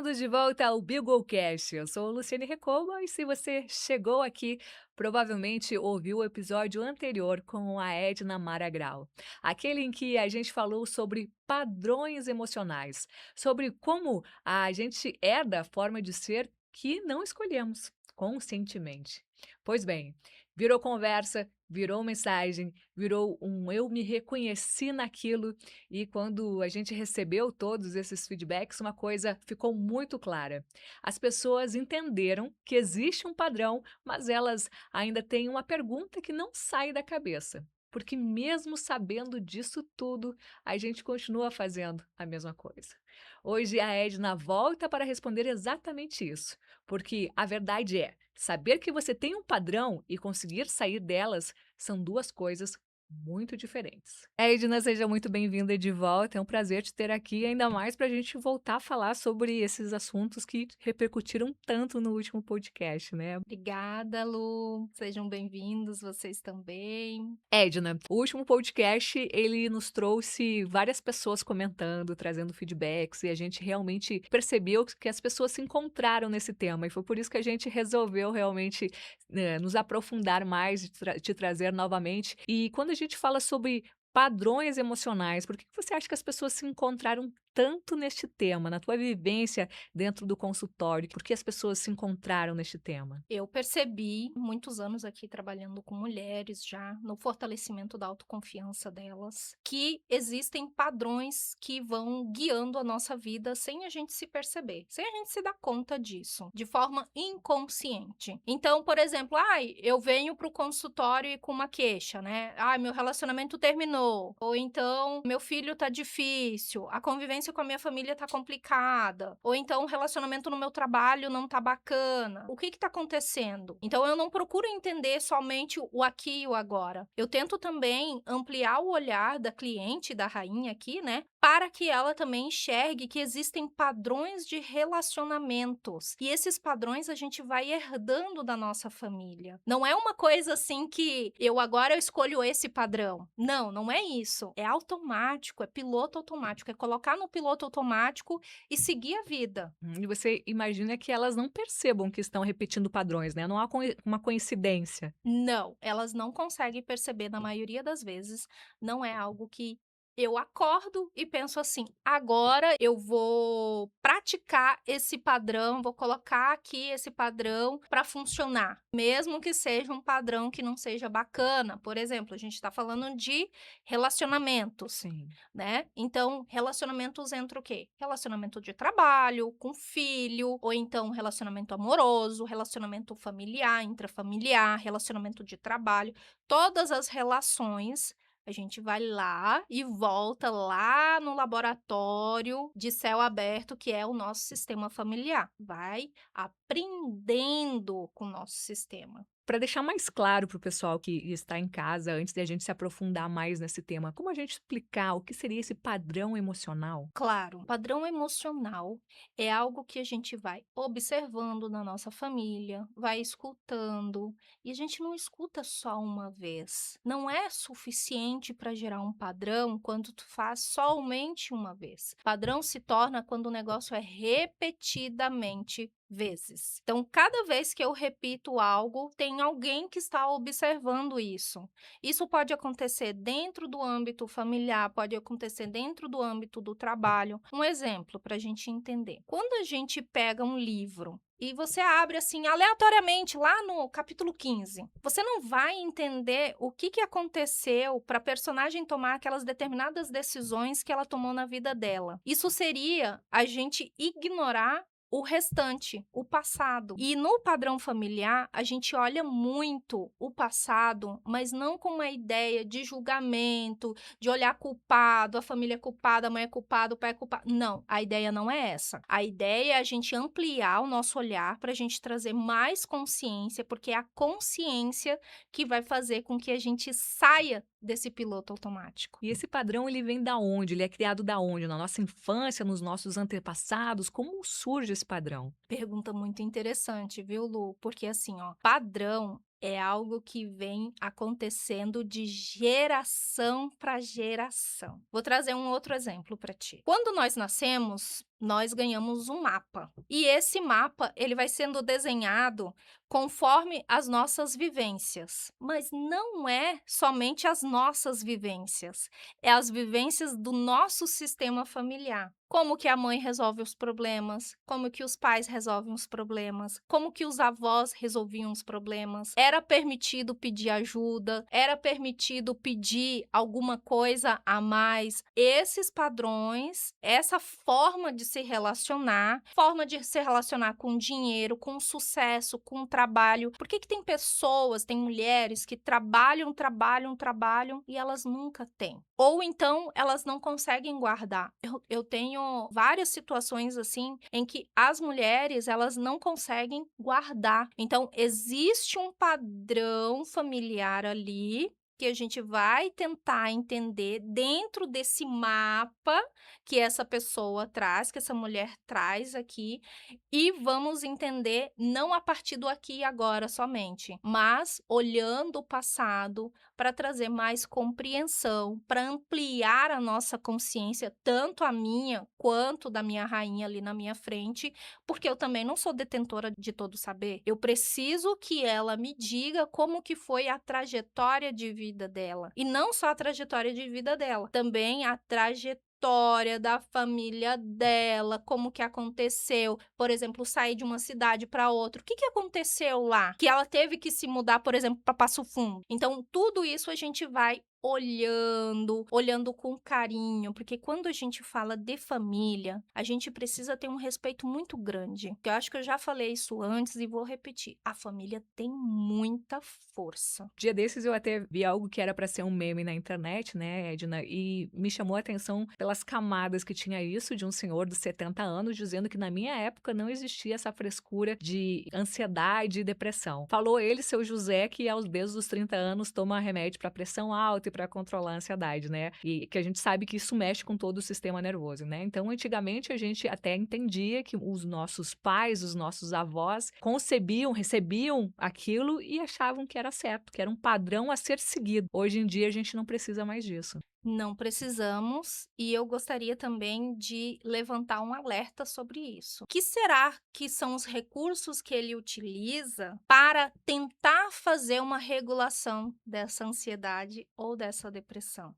Bem-vindos de volta ao BeagleCast. Eu sou Luciane Recoba e se você chegou aqui, provavelmente ouviu o episódio anterior com a Edna Maragrau, aquele em que a gente falou sobre padrões emocionais, sobre como a gente é da forma de ser que não escolhemos conscientemente. Pois bem, virou conversa, virou mensagem, virou um eu me reconheci naquilo e quando a gente recebeu todos esses feedbacks, uma coisa ficou muito clara. As pessoas entenderam que existe um padrão, mas elas ainda têm uma pergunta que não sai da cabeça. Porque, mesmo sabendo disso tudo, a gente continua fazendo a mesma coisa. Hoje a Edna volta para responder exatamente isso. Porque a verdade é: saber que você tem um padrão e conseguir sair delas são duas coisas muito diferentes. Edna, seja muito bem-vinda de volta. É um prazer te ter aqui, ainda mais para a gente voltar a falar sobre esses assuntos que repercutiram tanto no último podcast, né? Obrigada, Lu. Sejam bem-vindos, vocês também. Edna, o último podcast, ele nos trouxe várias pessoas comentando, trazendo feedbacks, e a gente realmente percebeu que as pessoas se encontraram nesse tema, e foi por isso que a gente resolveu realmente nos aprofundar mais, e te trazer novamente. E quando a gente fala sobre padrões emocionais, por que que você acha que as pessoas se encontraram tanto neste tema, na tua vivência dentro do consultório? Por que as pessoas se encontraram neste tema? Eu percebi, muitos anos aqui trabalhando com mulheres já, no fortalecimento da autoconfiança delas, que existem padrões que vão guiando a nossa vida sem a gente se perceber, sem a gente se dar conta disso, de forma inconsciente. Então, por exemplo, eu venho para o consultório com uma queixa, né? Meu relacionamento terminou. Ou então, meu filho tá difícil, a convivência com a minha família tá complicada. Ou então, o relacionamento no meu trabalho não tá bacana. O que tá acontecendo? Então, eu não procuro entender somente o aqui e o agora. Eu tento também ampliar o olhar da cliente, da rainha aqui, né? Para que ela também enxergue que existem padrões de relacionamentos. E esses padrões a gente vai herdando da nossa família. Não é uma coisa assim que agora eu escolho esse padrão. Não, não é isso. É automático, é piloto automático. É colocar no piloto automático e seguir a vida. E você imagina que elas não percebam que estão repetindo padrões, né, não há uma coincidência. Não, elas não conseguem perceber na maioria das vezes, não é algo que eu acordo e penso assim: "Agora eu vou praticar esse padrão, vou colocar aqui esse padrão para funcionar", mesmo que seja um padrão que não seja bacana. Por exemplo, a gente está falando de relacionamentos, Sim. né, então relacionamentos entra o quê? Relacionamento de trabalho, com filho, ou então relacionamento amoroso, relacionamento familiar, intrafamiliar, relacionamento de trabalho, todas as relações, a gente vai lá e volta lá no laboratório de céu aberto, que é o nosso sistema familiar. Vai aprendendo com o nosso sistema. Para deixar mais claro para o pessoal que está em casa, antes de a gente se aprofundar mais nesse tema, como a gente explicar o que seria esse padrão emocional? Claro, padrão emocional é algo que a gente vai observando na nossa família, vai escutando, e a gente não escuta só uma vez. Não é suficiente para gerar um padrão quando tu faz somente uma vez. Padrão se torna quando o negócio é repetidamente vezes. Então, cada vez que eu repito algo, tem alguém que está observando isso. Isso pode acontecer dentro do âmbito familiar, pode acontecer dentro do âmbito do trabalho. Um exemplo para a gente entender. Quando a gente pega um livro e você abre assim aleatoriamente lá no capítulo 15, você não vai entender o que aconteceu para a personagem tomar aquelas determinadas decisões que ela tomou na vida dela. Isso seria a gente ignorar o restante, o passado. E no padrão familiar, a gente olha muito o passado, mas não com uma ideia de julgamento, de olhar culpado, a família é culpada, a mãe é culpada, o pai é culpado. Não, a ideia não é essa. A ideia é a gente ampliar o nosso olhar para a gente trazer mais consciência, porque é a consciência que vai fazer com que a gente saia desse piloto automático. E esse padrão ele vem da onde? Ele é criado da onde? Na nossa infância, nos nossos antepassados? Como surge esse padrão? Pergunta muito interessante, viu, Lu? Porque assim, ó, padrão é algo que vem acontecendo de geração para geração. Vou trazer um outro exemplo para ti. Quando nós nascemos, nós ganhamos um mapa. E esse mapa, ele vai sendo desenhado conforme as nossas vivências. Mas não é somente as nossas vivências, é as vivências do nosso sistema familiar. Como que a mãe resolve os problemas, como que os pais resolvem os problemas, como que os avós resolviam os problemas. Era permitido pedir ajuda, era permitido pedir alguma coisa a mais. Esses padrões, essa forma de se relacionar com dinheiro, com sucesso, com trabalho. Por que que tem pessoas, tem mulheres que trabalham, trabalham, trabalham e elas nunca têm? Ou então elas não conseguem guardar. Eu tenho várias situações assim em que as mulheres elas não conseguem guardar. Então existe um padrão familiar ali que a gente vai tentar entender dentro desse mapa que essa pessoa traz, que essa mulher traz aqui, e vamos entender não a partir do aqui e agora somente, mas olhando o passado para trazer mais compreensão, para ampliar a nossa consciência, tanto a minha quanto da minha rainha ali na minha frente, porque eu também não sou detentora de todo saber. Eu preciso que ela me diga como que foi a trajetória de vida dela. E não só a trajetória de vida dela, também a trajetória da família dela, como que aconteceu, por exemplo, sair de uma cidade para outra. O que que aconteceu lá? Que ela teve que se mudar, por exemplo, para Passo Fundo. Então, tudo isso a gente vai olhando com carinho, porque quando a gente fala de família, a gente precisa ter um respeito muito grande. Eu acho que eu já falei isso antes e vou repetir. A família tem muita força. Dia desses eu até vi algo que era para ser um meme na internet, né, Edna, e me chamou a atenção pelas camadas que tinha isso, de um senhor de 70 anos dizendo que na minha época não existia essa frescura de ansiedade e depressão. Falou ele, seu José, que desde os 30 anos toma remédio para pressão alta e para controlar a ansiedade, né? E que a gente sabe que isso mexe com todo o sistema nervoso, né? Então, antigamente a gente até entendia que os nossos pais, os nossos avós recebiam aquilo e achavam que era certo, que era um padrão a ser seguido. Hoje em dia a gente não precisa mais disso. Não precisamos, e eu gostaria também de levantar um alerta sobre isso. O que será que são os recursos que ele utiliza para tentar fazer uma regulação dessa ansiedade ou dessa depressão?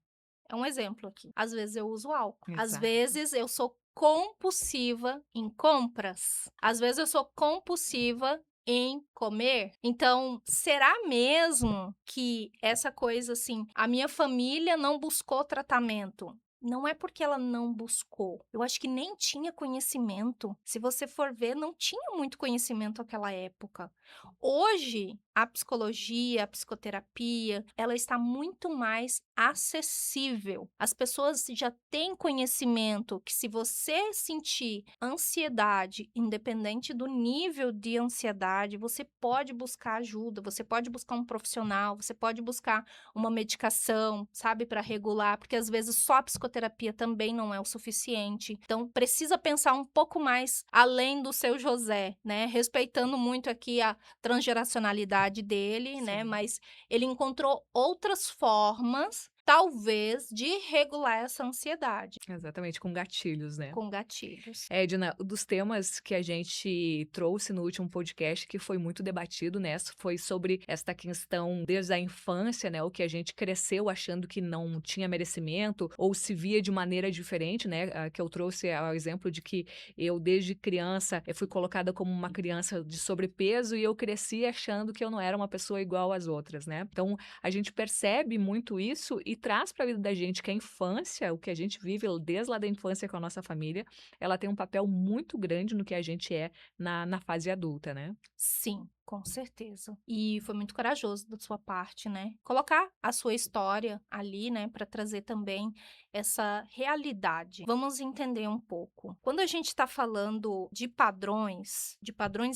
É um exemplo aqui. Às vezes eu uso álcool, às Exato. vezes eu sou compulsiva em compras, às vezes eu sou compulsiva em comer. Então, será mesmo que essa coisa assim, a minha família não buscou tratamento? Não é porque ela não buscou. Eu acho que nem tinha conhecimento. Se você for ver, não tinha muito conhecimento naquela época. Hoje, a psicologia, a psicoterapia, ela está muito mais acessível. As pessoas já têm conhecimento que se você sentir ansiedade, independente do nível de ansiedade, você pode buscar ajuda, você pode buscar um profissional, você pode buscar uma medicação, sabe, para regular, porque às vezes só a psicoterapia também não é o suficiente. Então, precisa pensar um pouco mais além do seu José, né? Respeitando muito aqui a transgeracionalidade dele, né, Sim. mas ele encontrou outras formas, talvez, de regular essa ansiedade, Exatamente, com gatilhos, né? com gatilhos. Edna, dos temas que a gente trouxe no último podcast, que foi muito debatido, né, foi sobre esta questão desde a infância, né, o que a gente cresceu achando que não tinha merecimento ou se via de maneira diferente, né, que eu trouxe o exemplo de que eu desde criança fui colocada como uma criança de sobrepeso e eu cresci achando que eu não era uma pessoa igual às outras, né? Então, a gente percebe muito isso e traz para a vida da gente que a infância, o que a gente vive desde lá da infância com a nossa família, ela tem um papel muito grande no que a gente é na fase adulta, né. Sim, com certeza. E foi muito corajoso da sua parte, né? Colocar a sua história ali, né, para trazer também essa realidade. Vamos entender um pouco. Quando a gente está falando de padrões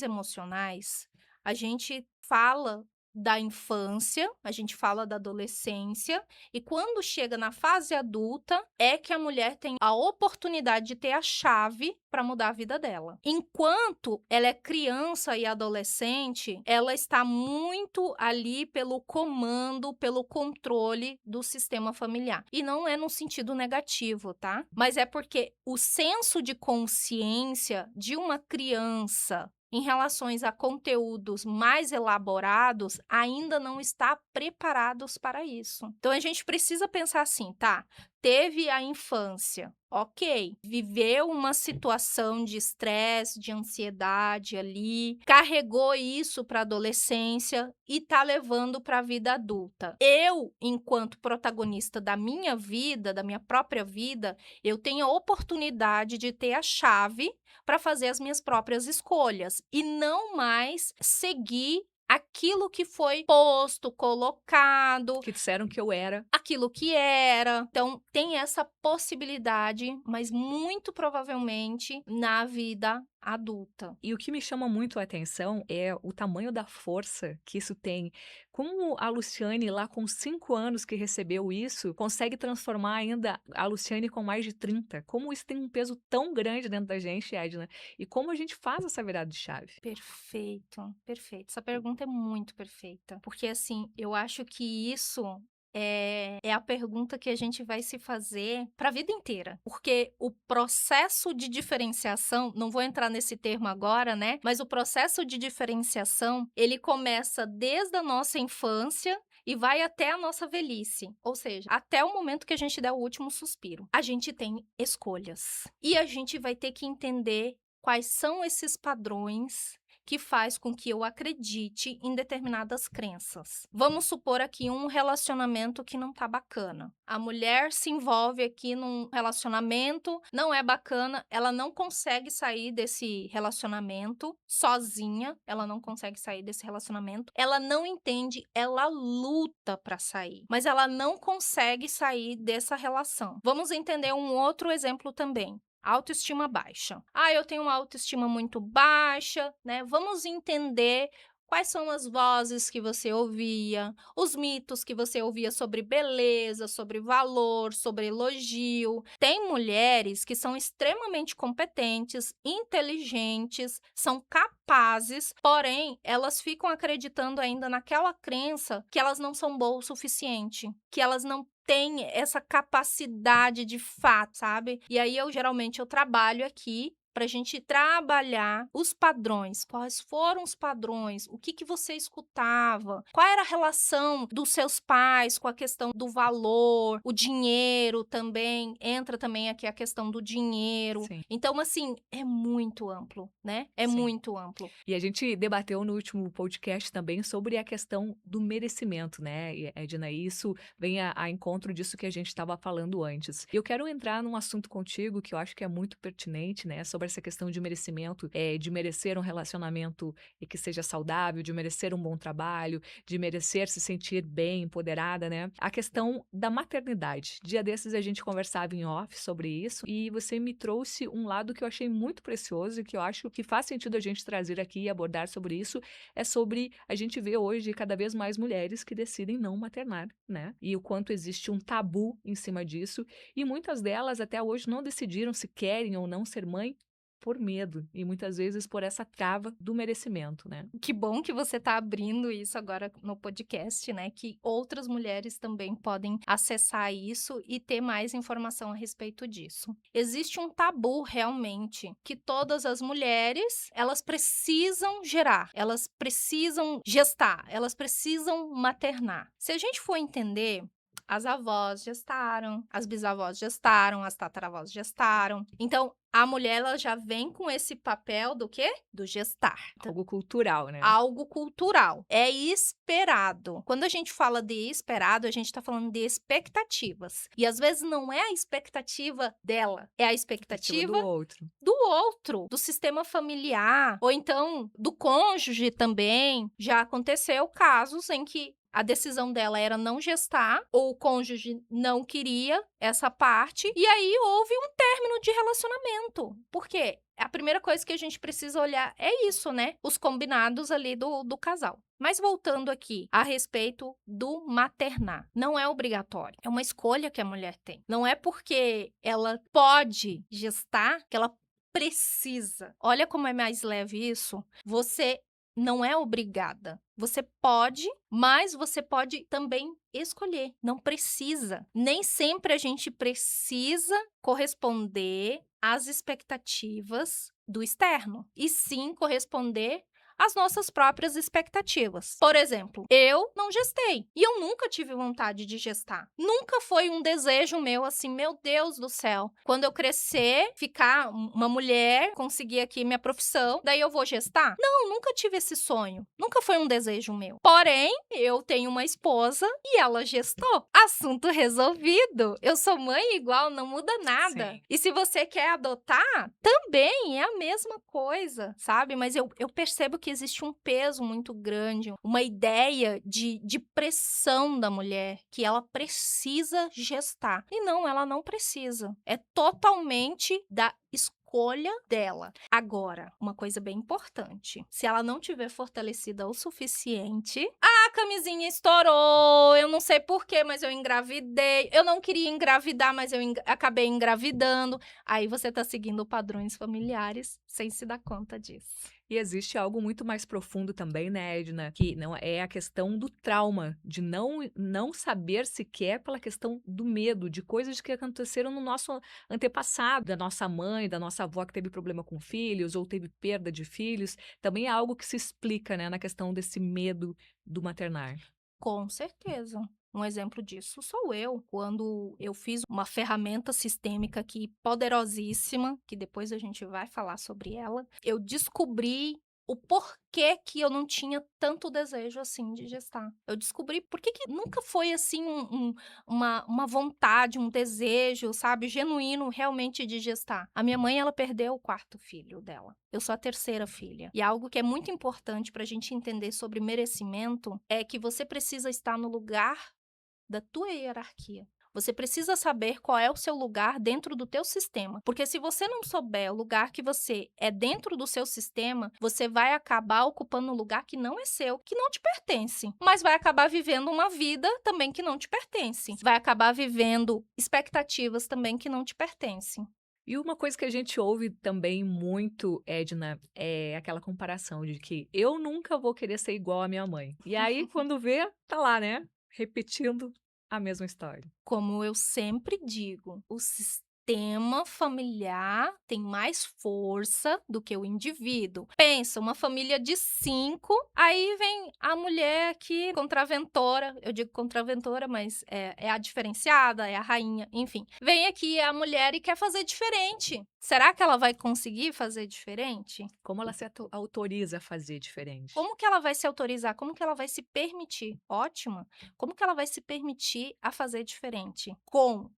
emocionais, a gente fala da infância, a gente fala da adolescência, e quando chega na fase adulta, é que a mulher tem a oportunidade de ter a chave para mudar a vida dela. Enquanto ela é criança e adolescente, ela está muito ali pelo comando, pelo controle do sistema familiar. E não é no sentido negativo, tá? Mas é porque o senso de consciência de uma criança em relações a conteúdos mais elaborados, ainda não está preparados para isso. Então a gente precisa pensar assim, tá? Teve a infância, ok, viveu uma situação de estresse, de ansiedade ali, carregou isso para a adolescência e tá levando para a vida adulta. Eu, enquanto protagonista da minha vida, da minha própria vida, eu tenho a oportunidade de ter a chave para fazer as minhas próprias escolhas e não mais seguir aquilo que foi posto, colocado, Que disseram que eu era. aquilo que era. Então, tem essa possibilidade, mas muito provavelmente na vida adulta. E o que me chama muito a atenção é o tamanho da força que isso tem. Como a Luciane, lá com 5 anos que recebeu isso, consegue transformar ainda a Luciane com mais de 30? Como isso tem um peso tão grande dentro da gente, Edna? E como a gente faz essa virada de chave? Perfeito, perfeito. Essa pergunta é muito perfeita. Porque, assim, eu acho que isso é a pergunta que a gente vai se fazer para a vida inteira. Porque o processo de diferenciação, não vou entrar nesse termo agora, né? Mas o processo de diferenciação, ele começa desde a nossa infância e vai até a nossa velhice, ou seja, até o momento que a gente der o último suspiro. A gente tem escolhas. E a gente vai ter que entender quais são esses padrões que faz com que eu acredite em determinadas crenças. Vamos supor aqui um relacionamento que não tá bacana. A mulher se envolve aqui num relacionamento, não é bacana, ela não consegue sair desse relacionamento sozinha, ela não consegue sair desse relacionamento, ela não entende, ela luta para sair, mas ela não consegue sair dessa relação. Vamos entender um outro exemplo também. Autoestima baixa. Ah, eu tenho uma autoestima muito baixa, né? Vamos entender quais são as vozes que você ouvia, os mitos que você ouvia sobre beleza, sobre valor, sobre elogio. Tem mulheres que são extremamente competentes, inteligentes, são capazes, porém, elas ficam acreditando ainda naquela crença que elas não são boas o suficiente, que elas não têm essa capacidade de fato, sabe? E aí geralmente eu trabalho aqui pra gente trabalhar os padrões. Quais foram os padrões? O que você escutava? Qual era a relação dos seus pais com a questão do valor, o dinheiro também, entra também aqui a questão do dinheiro. Sim, Então, assim, é muito amplo, né? É sim. muito amplo. E a gente debateu no último podcast também sobre a questão do merecimento, né, Edna? E isso vem a encontro disso que a gente estava falando antes. Eu quero entrar num assunto contigo que eu acho que é muito pertinente, né, sobre essa questão de merecimento, de merecer um relacionamento que seja saudável, de merecer um bom trabalho, de merecer se sentir bem, empoderada, né? A questão da maternidade. Dia desses a gente conversava em off sobre isso e você me trouxe um lado que eu achei muito precioso e que eu acho que faz sentido a gente trazer aqui e abordar sobre isso, é sobre a gente ver hoje cada vez mais mulheres que decidem não maternar, né? E o quanto existe um tabu em cima disso, e muitas delas até hoje não decidiram se querem ou não ser mãe por medo, e muitas vezes por essa trava do merecimento, né? Que bom que você está abrindo isso agora no podcast, né? Que outras mulheres também podem acessar isso e ter mais informação a respeito disso. Existe um tabu realmente que todas as mulheres, elas precisam gerar, elas precisam gestar, elas precisam maternar. Se a gente for entender, as avós gestaram, as bisavós gestaram, as tataravós gestaram. Então, a mulher ela já vem com esse papel do quê? Do gestar. Algo cultural, né? Algo cultural. É esperado. Quando a gente fala de esperado, a gente tá falando de expectativas. E às vezes não é a expectativa dela, é a Expectativa do expectativa outro. do outro, do sistema familiar, ou então do cônjuge também. Já aconteceu casos em que a decisão dela era não gestar, ou o cônjuge não queria essa parte, e aí houve um término de relacionamento. Por quê? a primeira coisa que a gente precisa olhar é isso, né, os combinados ali do casal. Mas voltando aqui a respeito do maternar, não é obrigatório, é uma escolha que a mulher tem. Não é porque ela pode gestar que ela precisa. Olha como é mais leve isso. Você não é obrigada. Você pode, mas você pode também escolher. Não precisa. Nem sempre a gente precisa corresponder às expectativas do externo, e sim corresponder às nossas próprias expectativas. Por exemplo, eu não gestei e eu nunca tive vontade de gestar. Nunca foi um desejo meu assim, meu Deus do céu, quando eu crescer, ficar uma mulher, conseguir aqui minha profissão, daí eu vou gestar? Não, nunca tive esse sonho. Nunca foi um desejo meu. Porém, eu tenho uma esposa e ela gestou. Assunto resolvido. Eu sou mãe igual, não muda nada. Sim. E se você quer adotar, também é a mesma coisa, sabe? Mas eu percebo que existe um peso muito grande, uma ideia de pressão da mulher, que ela precisa gestar. E não, ela não precisa. É totalmente da escolha dela. Agora, uma coisa bem importante: se ela não tiver fortalecida o suficiente, a camisinha estourou, eu não sei porquê, mas eu engravidei, eu não queria engravidar, mas eu acabei engravidando. Aí você tá seguindo padrões familiares sem se dar conta disso. E existe algo muito mais profundo também, né, Edna, que não é a questão do trauma, de não saber sequer pela questão do medo, de coisas que aconteceram no nosso antepassado, da nossa mãe, da nossa avó que teve problema com filhos ou teve perda de filhos. Também é algo que se explica, né, na questão desse medo do maternar. Com certeza. Um exemplo disso sou eu, quando eu fiz uma ferramenta sistêmica aqui poderosíssima, que depois a gente vai falar sobre ela. Eu descobri o porquê que eu não tinha tanto desejo assim de gestar. Eu descobri por que que nunca foi assim uma vontade, um desejo, sabe, genuíno realmente de gestar. A minha mãe, ela perdeu o quarto filho dela. Eu sou a terceira filha. E algo que é muito importante para a gente entender sobre merecimento é que você precisa estar no lugar da tua hierarquia. Você precisa saber qual é o seu lugar dentro do teu sistema, porque se você não souber o lugar que você é dentro do seu sistema, você vai acabar ocupando um lugar que não é seu, que não te pertence, mas vai acabar vivendo uma vida também que não te pertence. Vai acabar vivendo expectativas também que não te pertencem. E uma coisa que a gente ouve também muito, Edna, é aquela comparação de que eu nunca vou querer ser igual à minha mãe. E aí, quando vê, tá lá, né? Repetindo a mesma história. Como eu sempre digo, o sistema familiar tem mais força do que o indivíduo. Pensa, uma família de 5, aí vem a mulher aqui, contraventora, eu digo contraventora, mas é a diferenciada, é a rainha, enfim. Vem aqui a mulher e quer fazer diferente. Será que ela vai conseguir fazer diferente? Como ela se autoriza a fazer diferente? Como que ela vai se autorizar? Como que ela vai se permitir? Ótima. Como que ela vai se permitir a fazer diferente? Com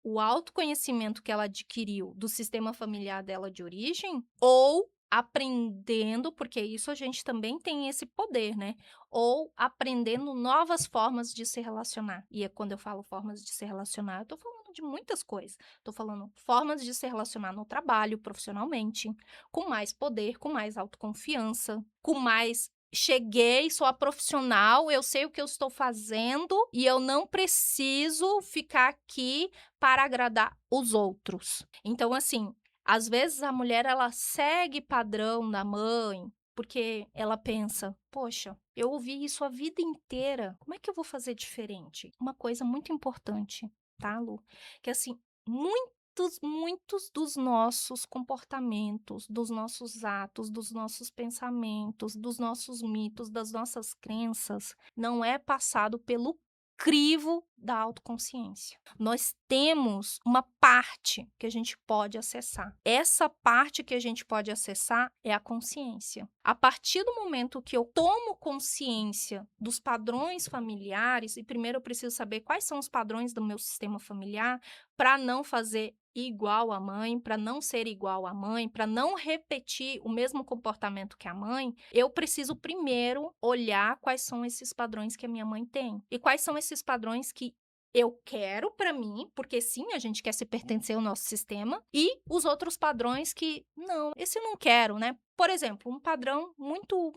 o autoconhecimento que ela adquiriu do sistema familiar dela de origem, ou aprendendo, porque isso a gente também tem esse poder, né? Ou aprendendo novas formas de se relacionar. E quando eu falo formas de se relacionar, eu tô falando de muitas coisas. Tô falando formas de se relacionar no trabalho, profissionalmente, com mais poder, com mais autoconfiança, com mais cheguei, sou a profissional, eu sei o que eu estou fazendo e eu não preciso ficar aqui para agradar os outros. Então, assim, às vezes a mulher ela segue padrão da mãe, porque ela pensa: "Poxa, eu ouvi isso a vida inteira, como é que eu vou fazer diferente?". Uma coisa muito importante, tá, Lu, que assim, muitos dos nossos comportamentos, dos nossos atos, dos nossos pensamentos, dos nossos mitos, das nossas crenças, não é passado pelo crivo da autoconsciência. Nós temos uma parte que a gente pode acessar. Essa parte que a gente pode acessar é a consciência. A partir do momento que eu tomo consciência dos padrões familiares, e primeiro eu preciso saber quais são os padrões do meu sistema familiar, para não fazer igual à mãe, para não ser igual à mãe, para não repetir o mesmo comportamento que a mãe, eu preciso primeiro olhar quais são esses padrões que a minha mãe tem e quais são esses padrões que Eu quero pra mim, porque sim, a gente quer se pertencer ao nosso sistema, e os outros padrões que não, esse eu não quero, né. Por exemplo, um padrão muito,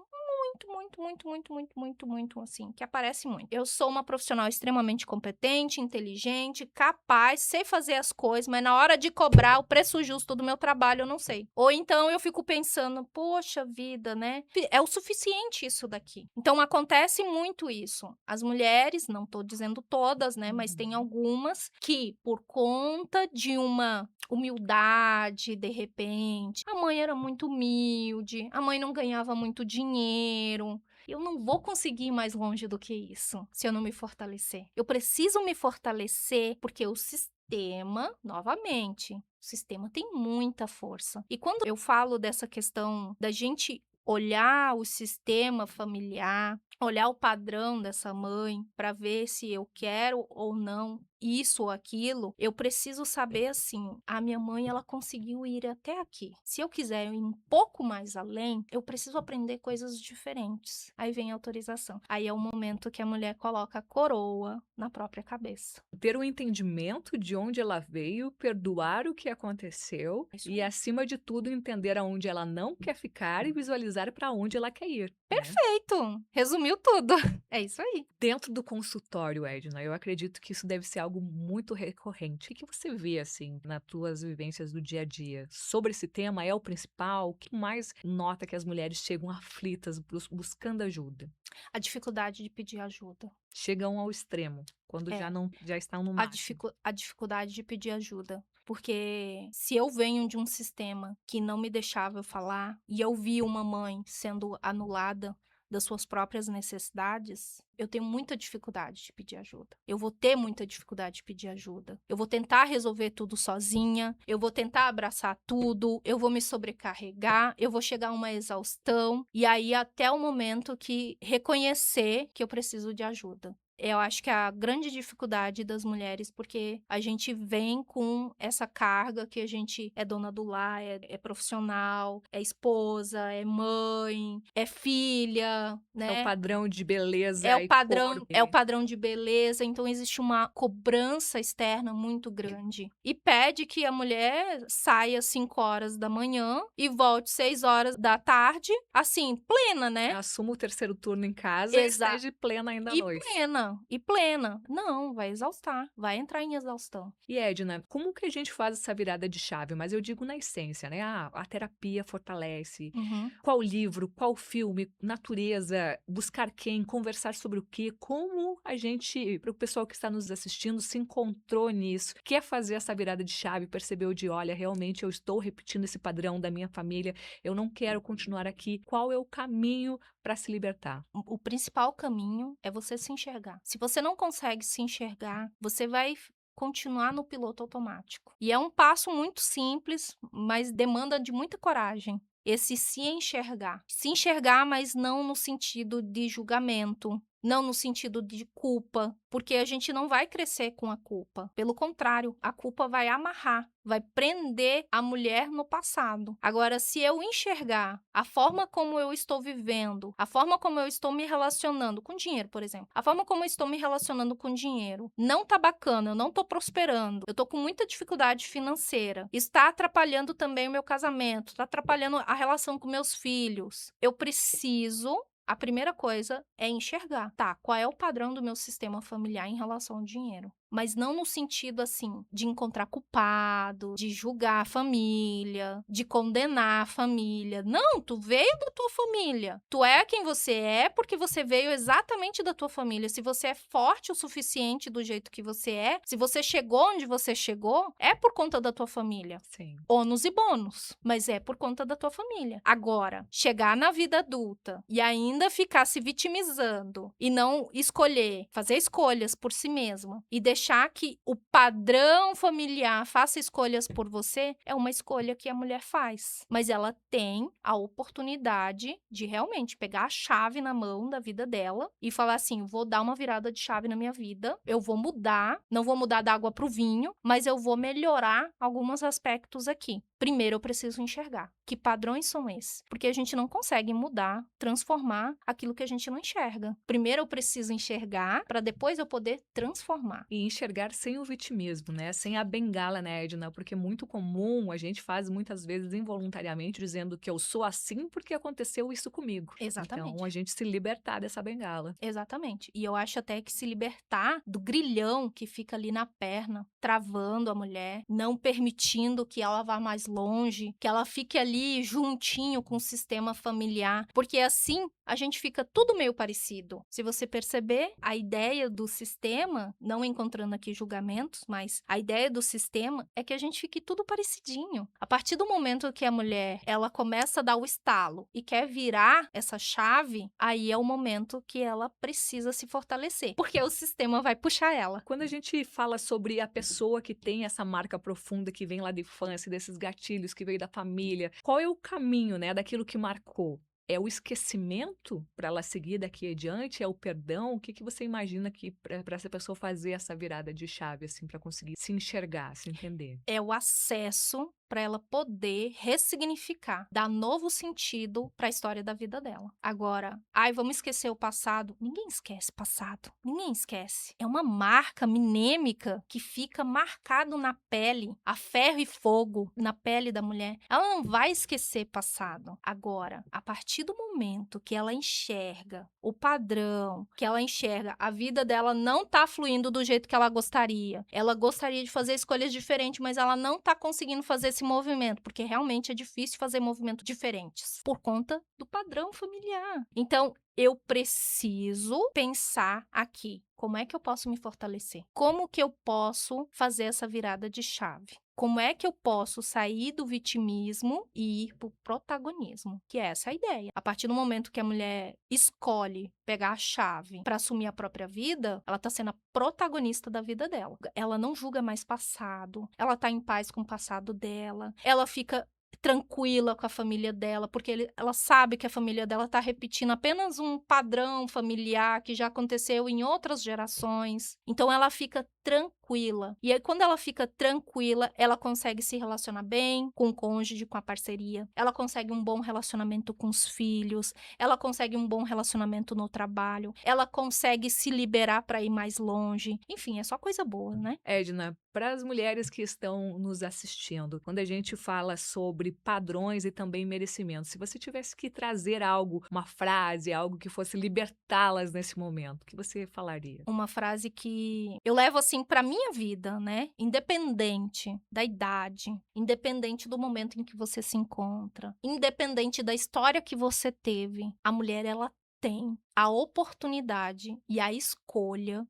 assim, que aparece muito. Eu sou uma profissional extremamente competente, inteligente, capaz, sei fazer as coisas, mas na hora de cobrar o preço justo do meu trabalho eu não sei. Ou então eu fico pensando: "Poxa vida, né, é o suficiente isso daqui". Então acontece muito isso. As mulheres, não tô dizendo todas, né, mas tem Uhum. algumas que por conta de uma humildade, de repente, a mãe era muito humilde, a mãe não ganhava muito dinheiro. Eu não vou conseguir ir mais longe do que isso, se eu não me fortalecer. Eu preciso me fortalecer, porque o sistema, novamente, o sistema tem muita força. E quando eu falo dessa questão da gente olhar o sistema familiar, olhar o padrão dessa mãe para ver se eu quero ou não isso ou aquilo, eu preciso saber assim, a minha mãe ela conseguiu ir até aqui. Se eu quiser ir um pouco mais além, eu preciso aprender coisas diferentes. Aí vem a autorização. Aí é o momento que a mulher coloca a coroa na própria cabeça. Ter um entendimento de onde ela veio, perdoar o que aconteceu É isso e, aí. acima de tudo, entender aonde ela não quer ficar e visualizar para onde ela quer ir, né? Perfeito! Resumiu tudo. É isso aí. Dentro do consultório, Edna, eu acredito que isso deve ser algo muito recorrente. O que você vê, assim, nas tuas vivências do dia a dia? Sobre esse tema, é o principal? O que mais nota que as mulheres chegam aflitas, buscando ajuda? A dificuldade de pedir ajuda. Chegam ao extremo, quando É. já estão no máximo. A dificuldade de pedir ajuda. Porque se eu venho de um sistema que não me deixava eu falar, e eu vi uma mãe sendo anulada das suas próprias necessidades, eu tenho muita dificuldade de pedir ajuda. Eu vou ter muita dificuldade de pedir ajuda. Eu vou tentar resolver tudo sozinha, eu vou tentar abraçar tudo, eu vou me sobrecarregar, eu vou chegar a uma exaustão, e aí até o momento que reconhecer que eu preciso de ajuda. Eu acho que é a grande dificuldade das mulheres, porque a gente vem com essa carga que a gente é dona do lar, é profissional, é esposa, é mãe, é filha, É o né? padrão de beleza e corpo. É o padrão de beleza, então existe uma cobrança externa muito grande. E pede que a mulher saia 5 horas da manhã e volte 6 horas da tarde, assim, plena, né? Assuma o terceiro turno em casa e Exa esteja plena ainda à e noite. plena, e plena. Não, vai exaustar, vai entrar em exaustão. E Edna, como que a gente faz essa virada de chave? Mas eu digo na essência, né? Ah, a terapia fortalece. Uhum. Qual livro, qual filme, natureza, buscar quem, conversar sobre o quê? Como a gente, para o pessoal que está nos assistindo, se encontrou nisso, quer fazer essa virada de chave, percebeu de, olha, realmente eu estou repetindo esse padrão da minha família, eu não quero continuar aqui. Qual é o caminho para se libertar? O principal caminho é você se enxergar. Se você não consegue se enxergar, você vai continuar no piloto automático. E é um passo muito simples, mas demanda de muita coragem. Esse se enxergar. Se enxergar, mas não no sentido de julgamento, não no sentido de culpa, porque a gente não vai crescer com a culpa. Pelo contrário, a culpa vai amarrar, vai prender a mulher no passado. Agora, se eu enxergar a forma como eu estou vivendo, a forma como eu estou me relacionando com dinheiro, por exemplo, a forma como eu estou me relacionando com dinheiro não tá bacana, eu não tô prosperando, eu tô com muita dificuldade financeira, está atrapalhando também o meu casamento, está atrapalhando a relação com meus filhos. Eu preciso a primeira coisa é enxergar, tá, qual é o padrão do meu sistema familiar em relação ao dinheiro. Mas não no sentido, assim, de encontrar culpado, de julgar a família, de condenar a família. Não, tu veio da tua família. Tu é quem você é porque você veio exatamente da tua família. Se você é forte o suficiente do jeito que você é, se você chegou onde você chegou, é por conta da tua família. Sim. Ônus e bônus, mas é por conta da tua família. Agora, chegar na vida adulta e ainda ficar se vitimizando e não escolher, fazer escolhas por si mesma e deixar que o padrão familiar faça escolhas por você, é uma escolha que a mulher faz. Mas ela tem a oportunidade de realmente pegar a chave na mão da vida dela e falar assim: vou dar uma virada de chave na minha vida, eu vou mudar, não vou mudar da água pro vinho, mas eu vou melhorar alguns aspectos aqui. Primeiro eu preciso enxergar que padrões são esses, porque a gente não consegue mudar, transformar aquilo que a gente não enxerga. Primeiro eu preciso enxergar para depois eu poder transformar. E enxergar sem o vitimismo, né, sem a bengala, né, Edna, porque é muito comum, a gente faz muitas vezes involuntariamente dizendo que eu sou assim porque aconteceu isso comigo. Então, a Exatamente. gente se libertar dessa bengala. Exatamente. E eu acho até que se libertar do grilhão que fica ali na perna, travando a mulher, não permitindo que ela vá mais longe, que ela fique ali juntinho com o sistema familiar, porque assim a gente fica tudo meio parecido. Se você perceber, a ideia do sistema, não encontrando aqui julgamentos, mas a ideia do sistema é que a gente fique tudo parecidinho. A partir do momento que a mulher, ela começa a dar o estalo e quer virar essa chave, aí é o momento que ela precisa se fortalecer, porque o sistema vai puxar ela. Quando a gente fala sobre a pessoa que tem essa marca profunda que vem lá da infância, desses gatilhos que veio da família, qual é o caminho, né, daquilo que marcou? É o esquecimento para ela seguir daqui adiante? É o perdão? O que que você imagina que para essa pessoa fazer essa virada de chave, assim, para conseguir se enxergar, se entender? É o acesso para ela poder ressignificar, dar novo sentido para a história da vida dela. Agora, ai, vamos esquecer o passado. Ninguém esquece passado. Ninguém esquece. É uma marca minêmica que fica marcado na pele, a ferro e fogo na pele da mulher. Ela não vai esquecer passado. Agora, a partir do momento que ela enxerga o padrão, que ela enxerga a vida dela não tá fluindo do jeito que ela gostaria. Ela gostaria de fazer escolhas diferentes, mas ela não tá conseguindo fazer esse movimento, porque realmente é difícil fazer movimentos diferentes por conta do padrão familiar. Então, eu preciso pensar aqui, como é que eu posso me fortalecer? Como que eu posso fazer essa virada de chave? Como é que eu posso sair do vitimismo e ir para o protagonismo? Que é essa a ideia. A partir do momento que a mulher escolhe pegar a chave para assumir a própria vida, ela está sendo a protagonista da vida dela. Ela não julga mais passado, ela está em paz com o passado dela, ela fica tranquila com a família dela, porque ela sabe que a família dela está repetindo apenas um padrão familiar que já aconteceu em outras gerações. Então ela fica tranquila. E aí, quando ela fica tranquila, ela consegue se relacionar bem com o cônjuge, com a parceria. Ela consegue um bom relacionamento com os filhos. Ela consegue um bom relacionamento no trabalho. Ela consegue se liberar para ir mais longe. Enfim, é só coisa boa, né? Edna, para as mulheres que estão nos assistindo, quando a gente fala sobre padrões e também merecimento, se você tivesse que trazer algo, uma frase, algo que fosse libertá-las nesse momento, o que você falaria? Uma frase que eu levo assim para minha vida, né? Independente da idade, independente do momento em que você se encontra, independente da história que você teve, a mulher ela tem a oportunidade e a escolha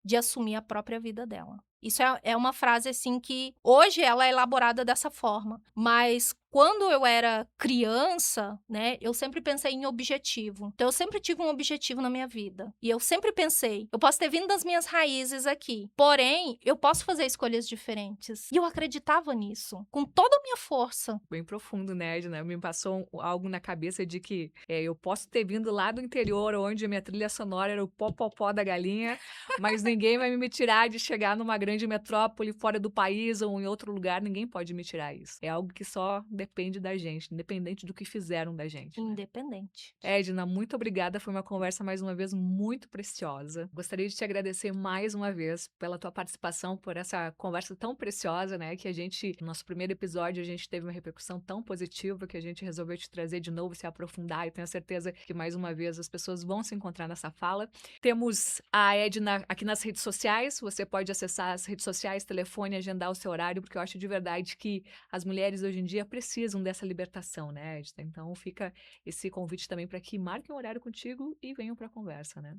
de assumir a própria vida dela. Isso é uma frase, assim, que hoje ela é elaborada dessa forma, mas quando eu era criança, né, eu sempre pensei em objetivo. Então eu sempre tive um objetivo na minha vida. E eu sempre pensei, eu posso ter vindo das minhas raízes aqui, porém, eu posso fazer escolhas diferentes. E eu acreditava nisso, com toda a minha força. Bem profundo, né, Edna? Me passou algo na cabeça de que eu posso ter vindo lá do interior, onde a minha trilha sonora era o pó-pó-pó da galinha, mas ninguém vai me tirar de chegar numa grande metrópole fora do país ou em outro lugar, ninguém pode me tirar isso. É algo que só depende da gente, independente do que fizeram da gente, né? Independente. Edna, muito obrigada. Foi uma conversa mais uma vez muito preciosa. Gostaria de te agradecer mais uma vez pela tua participação, por essa conversa tão preciosa, né? Que a gente, no nosso primeiro episódio, a gente teve uma repercussão tão positiva que a gente resolveu te trazer de novo, se aprofundar. E tenho certeza que mais uma vez as pessoas vão se encontrar nessa fala. Temos a Edna aqui nas redes sociais. Você pode acessar as redes sociais, telefone, agendar o seu horário, porque eu acho de verdade que as mulheres hoje em dia precisam dessa libertação, né, Edna? Então fica esse convite também para que marquem um horário contigo e venham para a conversa, né?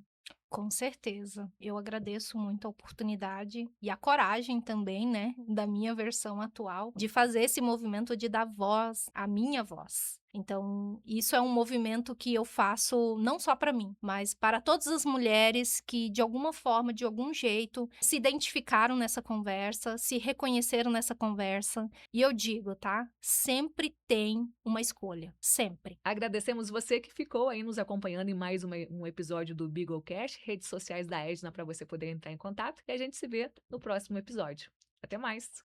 Com certeza. Eu agradeço muito a oportunidade e a coragem também, né, da minha versão atual, de fazer esse movimento de dar voz à minha voz. Então, isso é um movimento que eu faço não só para mim, mas para todas as mulheres que, de alguma forma, de algum jeito, se identificaram nessa conversa, se reconheceram nessa conversa. E eu digo, tá? Sempre tem uma escolha. Sempre. Agradecemos você que ficou aí nos acompanhando em mais um episódio do Beaglecast, redes sociais da Edna para você poder entrar em contato e a gente se vê no próximo episódio. Até mais!